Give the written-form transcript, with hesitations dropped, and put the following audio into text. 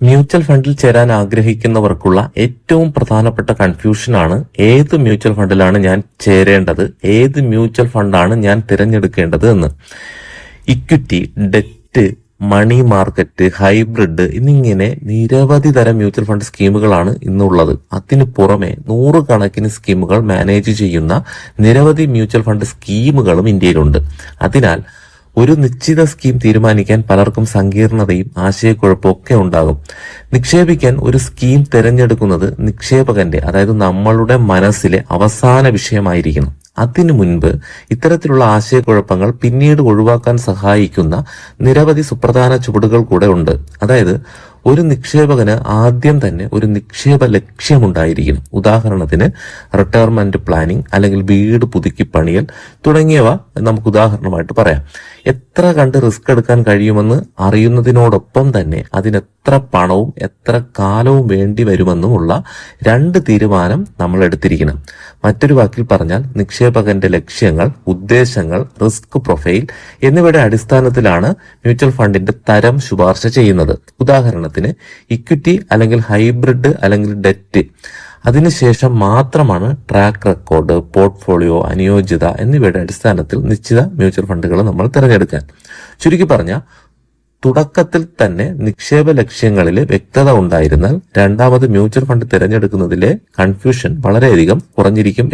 Mutual ഫണ്ടിൽ ചേരാൻ ആഗ്രഹിക്കുന്നവർക്കുള്ള ഏറ്റവും പ്രധാനപ്പെട്ട കൺഫ്യൂഷനാണ് ഏത് മ്യൂച്വൽ ഫണ്ടിലാണ് ഞാൻ ചേരേണ്ടത്, ഏത് മ്യൂച്വൽ ഫണ്ടാണ് ഞാൻ തിരഞ്ഞെടുക്കേണ്ടത് എന്ന്. Equity, debt, money market, hybrid എന്നിങ്ങനെ നിരവധി തരം മ്യൂച്വൽ ഫണ്ട് സ്കീമുകളാണ് ഇന്നുള്ളത്. അതിനു പുറമെ നൂറുകണക്കിന് സ്കീമുകൾ മാനേജ് ചെയ്യുന്ന നിരവധി മ്യൂച്വൽ ഫണ്ട് സ്കീമുകളും ഇന്ത്യയിലുണ്ട്. അതിനാൽ ഒരു നിശ്ചിത സ്കീം തീരുമാനിക്കാൻ പലർക്കും സങ്കീർണതയും ആശയക്കുഴപ്പവും ഒക്കെ ഉണ്ടാകും. നിക്ഷേപിക്കാൻ ഒരു സ്കീം തിരഞ്ഞെടുക്കുന്നത് നിക്ഷേപകന്റെ, അതായത് നമ്മളുടെ മനസ്സിലെ അവസാന വിഷയമായിരിക്കണം. അതിനു മുൻപ് ഇത്തരത്തിലുള്ള ആശയക്കുഴപ്പങ്ങൾ പിന്നീട് ഒഴിവാക്കാൻ സഹായിക്കുന്ന നിരവധി സുപ്രധാന ചുവടുകൾ കൂടെ ഉണ്ട്. അതായത് ഒരു നിക്ഷേപകന് ആദ്യം തന്നെ ഒരു നിക്ഷേപ ലക്ഷ്യമുണ്ടായിരിക്കണം. ഉദാഹരണത്തിന് റിട്ടയർമെന്റ് പ്ലാനിങ് അല്ലെങ്കിൽ വീട് പുതുക്കി പണിയൽ തുടങ്ങിയവ നമുക്ക് ഉദാഹരണമായിട്ട് പറയാം. എത്ര കണ്ട് റിസ്ക് എടുക്കാൻ കഴിയുമെന്ന് അറിയുന്നതിനോടൊപ്പം തന്നെ അതിനെത്ര പണവും എത്ര കാലവും വേണ്ടി വരുമെന്നുമുള്ള രണ്ട് തീരുമാനം നമ്മൾ എടുത്തിരിക്കണം. മറ്റൊരു വാക്കിൽ പറഞ്ഞാൽ നിക്ഷേപകന്റെ ലക്ഷ്യങ്ങൾ, ഉദ്ദേശങ്ങൾ, റിസ്ക് പ്രൊഫൈൽ എന്നിവയുടെ അടിസ്ഥാനത്തിലാണ് മ്യൂച്വൽ ഫണ്ടിന്റെ തരം ശുപാർശ ചെയ്യുന്നത്. ഉദാഹരണത്തിന് ഇക്വിറ്റി അല്ലെങ്കിൽ ഹൈബ്രിഡ് അല്ലെങ്കിൽ ഡെറ്റ്. അതിനുശേഷം മാത്രമാണ് ട്രാക്ക് റെക്കോർഡ്, പോർട്ട്ഫോളിയോ, അനുയോജ്യത എന്നിവയുടെ അടിസ്ഥാനത്തിൽ നിശ്ചിത മ്യൂച്വൽ ഫണ്ടുകൾ നമ്മൾ തിരഞ്ഞെടുക്കാൻ. ചുരുക്കി പറഞ്ഞാൽ തുടക്കത്തിൽ തന്നെ നിക്ഷേപ ലക്ഷ്യങ്ങളിൽ വ്യക്തത ഉണ്ടായിരുന്നാൽ രണ്ടാമത് മ്യൂച്വൽ ഫണ്ട് തിരഞ്ഞെടുക്കുന്നതിലെ കൺഫ്യൂഷൻ വളരെയധികം കുറഞ്ഞിരിക്കും